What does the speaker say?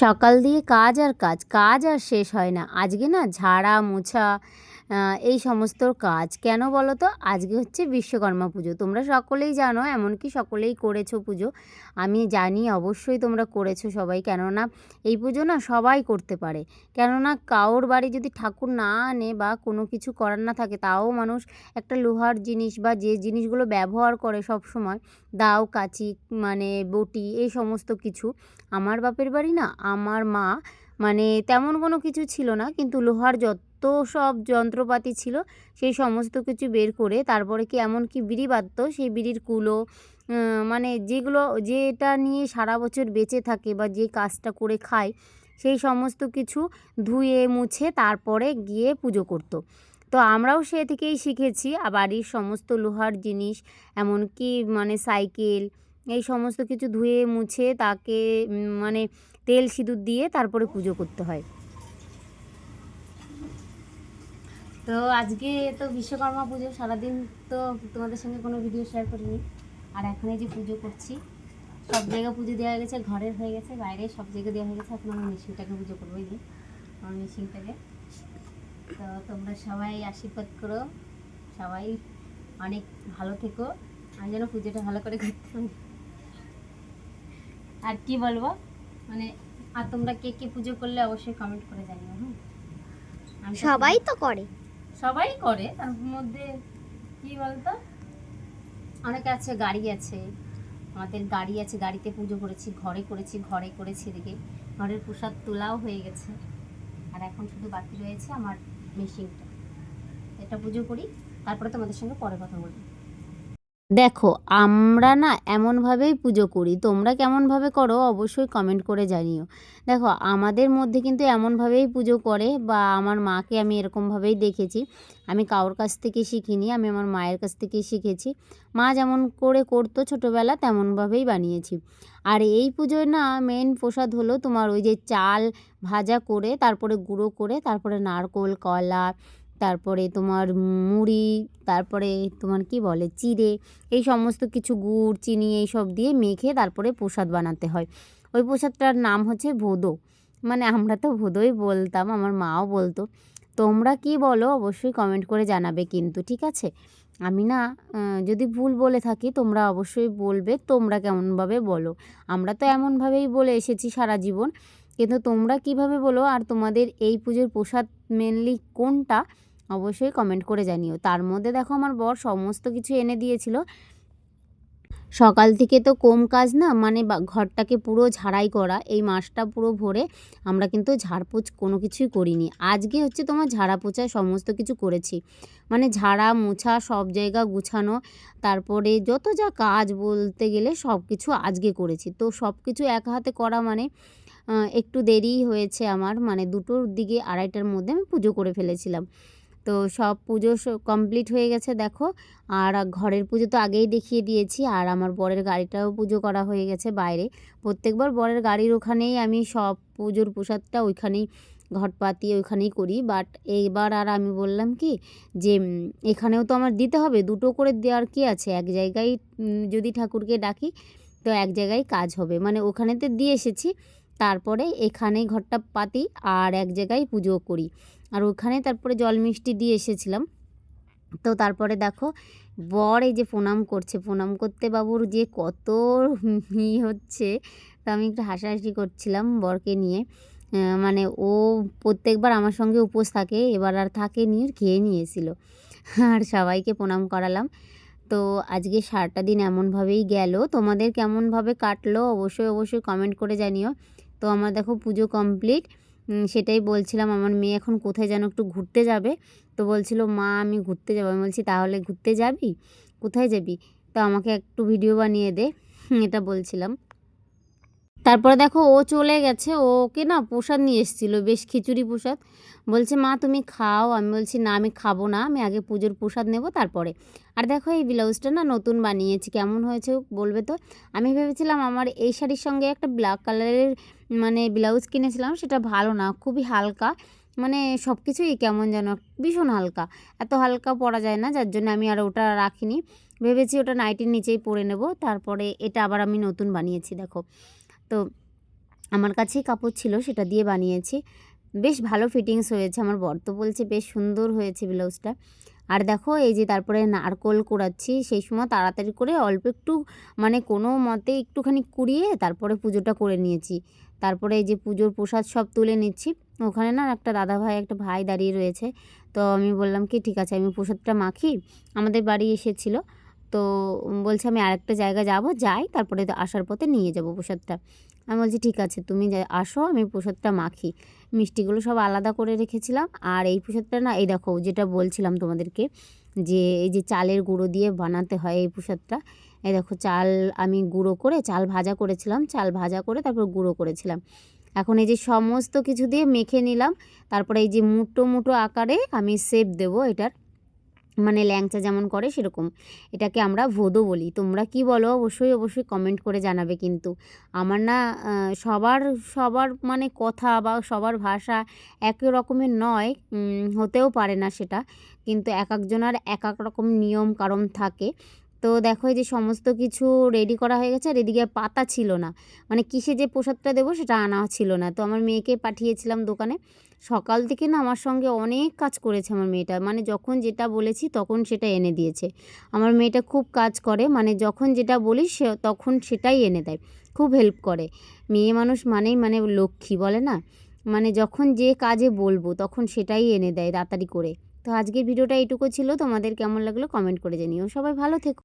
সকাল দিয়ে কাজ আর কাজ, কাজ আর শেষ হয় না। আজকে না ঝাড়া, মোছা এই সমস্ত কাজ। কেন বলো তো? আজকে হচ্ছে বিশ্বকর্মা পুজো। তোমরা সকলেই জানো, এমনকি সকলেই করেছো পুজো। আমি জানি অবশ্যই তোমরা করেছো সবাই। কেননা এই পুজো না সবাই করতে পারে। কেননা কারোর বাড়ি যদি ঠাকুর না আনে বা কোনো কিছু করার না থাকে, তাও মানুষ একটা লোহার জিনিস বা যে জিনিসগুলো ব্যবহার করে সবসময়, দাও, কাঁচি, মানে বটি, এই সমস্ত কিছু। আমার বাপের বাড়ি না, আমার মা মানে তেমন কোনো কিছু ছিল না, কিন্তু লোহার যত সব যন্ত্রপাতি ছিল সেই সমস্ত কিছু বের করে তারপরে কি এমনকি বিড়ি বাঁধতো, সেই বিড়ির কুলো, মানে যেগুলো যেটা নিয়ে সারা বছর বেঁচে থাকে বা যে কাজটা করে খায়, সেই সমস্ত কিছু ধুয়ে মুছে তারপরে গিয়ে পুজো করতো। তো আমরাও সে থেকেই শিখেছি। বাড়ির সমস্ত লোহার জিনিস, এমনকি মানে সাইকেল, এই সমস্ত কিছু ধুয়ে মুছে তাকে মানে তেল সিঁদুর দিয়ে তারপরে পুজো করতে হয়। তো আজকে তো বিশ্বকর্মা পুজো, সারাদিন তো তোমাদের সঙ্গে কোনো ভিডিও শেয়ার করিনি। আর এখন এই যে পুজো করছি, সব জায়গায় পুজো দেওয়া হয়ে গেছে, ঘরের হয়ে গেছে, বাইরে সব জায়গায় দেওয়া হয়ে গেছে। এখন আমার মেশিনটাকে পুজো করবো, এই যে আমার মেশিনটাকে। তো তোমরা সবাই আশীর্বাদ করো, সবাই অনেক ভালো থেকো, আমি যেন পুজোটা ভালো করে করতে পারি। আর কি বলবো, মানে আর তোমরা কে কে পুজো করলে অবশ্যই কমেন্ট করে জানিও। আমি সবাই তো করে, সবাই করে, তার মধ্যে কি বলতো, অনেকে আছে গাড়ি আছে, আমাদের গাড়ি আছে, গাড়িতে পুজো করেছি, ঘরে করেছি, ঘরে করেছি, এদিকে ঘরের প্রসাদ তোলাও হয়ে গেছে। আর এখন শুধু বাকি রয়েছে আমার মেশিনটা, এটা পুজো করি, তারপরে তোমাদের সঙ্গে পরে কথা বলবো। দেখো, আমরা না এমনভাবেই পুজো করি, তোমরা কেমনভাবে করো অবশ্যই কমেন্ট করে জানিও। দেখো, আমাদের মধ্যে কিন্তু এমনভাবেই পুজো করে, বা আমার মাকে আমি এরকমভাবেই দেখেছি। আমি কারোর কাছ থেকে শিখিনি, আমি আমার মায়ের কাছ থেকেই শিখেছি। মা যেমন করে করতো ছোটোবেলা, তেমনভাবেই বানিয়েছি। আর এই পুজোয় না মেন প্রসাদ হলো তোমার ওই যে চাল ভাজা করে, তারপরে গুঁড়ো করে, তারপরে নারকোল, কলা, তারপরে তোমার মুড়ি, তারপরে তোমার কি বলে চিড়ে, এই সমস্ত কিছু গুড়, চিনি, এই সব দিয়ে মেখে তারপরে প্রসাদ বানাতে হয়। ওই প্রসাদটার নাম হচ্ছে ভোদো, মানে আমরা তো ভোদোই বলতাম, আমার মাও বলতো। তোমরা কি বলো অবশ্যই কমেন্ট করে জানাবে কিন্তু, ঠিক আছে? আমি না যদি ভুল বলে থাকি তোমরা অবশ্যই বলবে তোমরা কেমনভাবে বলো। আমরা তো এমনভাবেই বলে এসেছি সারা জীবন, কিন্তু তোমরা কিভাবে বলো, আর তোমাদের এই পুজোর প্রসাদ মেনলি কোনটা অবশ্যই কমেন্ট করে জানিও। তার মধ্যে দেখো আমার বর সমস্ত কিছু এনে দিয়েছিল। সকাল থেকে তো কম কাজ না, মানে ঘরটাকে পুরো ঝাড়াই করা, এই মাসটা পুরো ভরে আমরা কিন্তু ঝাড়পোছ কোনো কিছুই করিনি। আজকে হচ্ছে তোমার ঝাড়া পোছা সমস্ত কিছু করেছি, মানে ঝাড়া মোছা, সব জায়গা গুছানো, তারপরে যত যা কাজ বলতে গেলে সব কিছু আজকে করেছি। তো সব কিছু এক হাতে করা মানে একটু দেরিই হয়েছে আমার, মানে 2টোর দিকে 2:30টার মধ্যে আমি পুজো করে ফেলেছিলাম। তো সব পুজো কমপ্লিট হয়ে গেছে দেখো। আর ঘরের পুজো তো আগেই দেখিয়ে দিয়েছি, আর আমার বরের গাড়িটাও পুজো করা হয়ে গেছে বাইরে। প্রত্যেকবার বরের গাড়ির ওখানেই আমি সব পুজোর প্রসাদটা ওইখানেই ঘট পাতি ওইখানেই করি। বাট এইবার আর আমি বললাম কি যে এখানেও তো আমার দিতে হবে, 2টো করে দেওয়ার কি আছে, এক জায়গায় যদি ঠাকুরকে ডাকি তো এক জায়গায় কাজ হবে, মানে ওখানেতে দিয়ে এসেছি, তারপরে এখানেই ঘরটা পাতি আর এক জায়গায় পুজো করি। আর ওখানে তারপরে জল মিষ্টি দিয়ে এসেছিলাম। তো তারপরে দেখো বর এই যে প্রণাম করছে, প্রণাম করতে বাবুর যে কত হচ্ছে, তো আমি একটু হাসাহাসি করছিলাম বরকে নিয়ে। মানে ও প্রত্যেকবার আমার সঙ্গে উপোস থাকে, এবার আর থাকেনি, খেয়ে নিয়েছিল। আর সবাইকে প্রণাম করালাম। তো আজকে সারাটা দিন এমনভাবেই গেল। তোমাদের কেমনভাবে কাটলো অবশ্যই অবশ্যই কমেন্ট করে জানিও। তো আমার দেখো পুজো কমপ্লিট, সেটাই বলছিলাম। আমার মেয়ে এখন কোথায় যেন একটু ঘুরতে যাবে, তো বলছিল মা আমি ঘুরতে যাবো। আমি বলছি তাহলে ঘুরতে যাবি, কোথায় যাবি, তো আমাকে একটু ভিডিও বানিয়ে দে, এটা বলছিলাম। তারপরে দেখো ও চলে গেছে, ওকে না প্রসাদ নিয়ে এসেছিলো, বেশ খিচুড়ি প্রসাদ। বলছে মা তুমি খাও, আমি বলছি না আমি খাবো না, আমি আগে পুজোর প্রসাদ নেব তারপরে। আর দেখো এই ব্লাউজটা না নতুন বানিয়েছি, কেমন হয়েছে বলবে তো। আমি ভেবেছিলাম আমার এই শাড়ির সঙ্গে একটা ব্ল্যাক কালারের মানে ব্লাউজ কিনেছিলাম, সেটা ভালো না, খুবই হালকা, মানে সব কিছুই কেমন যেন ভীষণ হালকা, এত হালকা পরা যায় না, যার জন্য আমি আর ওটা রাখিনি। ভেবেছি ওটা নাইটির নিচেই পরে নেব। তারপরে এটা আবার আমি নতুন বানিয়েছি দেখো। তো আমার কাছেই কাপড় ছিল, সেটা দিয়ে বানিয়েছি। বেশ ভালো ফিটিংস হয়েছে। আমার বর তো বলছে বেশ সুন্দর হয়েছে ব্লাউজটা। আর দেখো এই যে তারপরে নারকোল কুড়াচ্ছি, সেই সময় তাড়াতাড়ি করে অল্প একটু মানে কোনো মতে একটুখানি কুড়িয়ে তারপরে পুজোটা করে নিয়েছি। তারপরে এই যে পুজোর প্রসাদ সব তুলে নিচ্ছি। ওখানে না একটা দাদাভাই, একটা ভাই দাঁড়িয়ে রয়েছে। তো আমি বললাম কি ঠিক আছে আমি প্রসাদটা মাখি। আমাদের বাড়ি এসেছিলো। তো বলছে আমি আরেকটা জায়গায় যাব, যাই তারপরে আসার পথে নিয়ে যাব প্রসাদটা। আমি বলছি ঠিক আছে তুমি আসো, আমি প্রসাদটা মাখি। মিষ্টিগুলো সব আলাদা করে রেখেছিলাম। আর এই প্রসাদটা না, এই দেখো যেটা বলছিলাম তোমাদেরকে, যে এই যে চালের গুঁড়ো দিয়ে বানাতে হয় এই প্রসাদটা। এই দেখো চাল আমি গুঁড়ো করে, চাল ভাজা করেছিলাম, চাল ভাজা করে তারপর গুঁড়ো করেছিলাম। এখন এই যে সমস্ত কিছু দিয়ে মেখে নিলাম। তারপরে এই যে মুঠো মুঠো আকারে আমি শেপ দেবো এটার, মানে ল্যাংচা যেমন করে সেরকম। এটাকে আমরা ভোদো বলি। তোমরা কি বলো অবশ্যই অবশ্যই কমেন্ট করে জানাবে কিন্তু। আমার না সবার সবার মানে কথা বা সবার ভাষা একই রকমের নয়, হতেও পারে না সেটা। কিন্তু এক একজনের এক এক রকম নিয়ম কারণ থাকে। তো দেখো এই যে সমস্ত কিছু রেডি করা হয়ে গেছে। আর এদিকে পাতা ছিল না, মানে কিসে যে প্রসাদটা দেবো সেটা আনা ছিল না। তো আমার মেয়েকে পাঠিয়েছিলাম দোকানে। সকাল থেকে না আমার সঙ্গে অনেক কাজ করেছে আমার মেয়েটা, মানে যখন যেটা বলেছি তখন সেটা এনে দিয়েছে। আমার মেয়েটা খুব কাজ করে, মানে যখন যেটা বলি সে তখন সেটাই এনে দেয়, খুব হেল্প করে। মেয়ে মানুষ মানেই মানে লক্ষ্মী বলে না, মানে যখন যে কাজে বলবো তখন সেটাই এনে দেয় তাড়াতাড়ি করে। তো আজকের ভিডিওটা এইটুকু ছিল। তোমাদের কেমন লাগলো কমেন্ট করে জানিও। সবাই ভালো থেকো।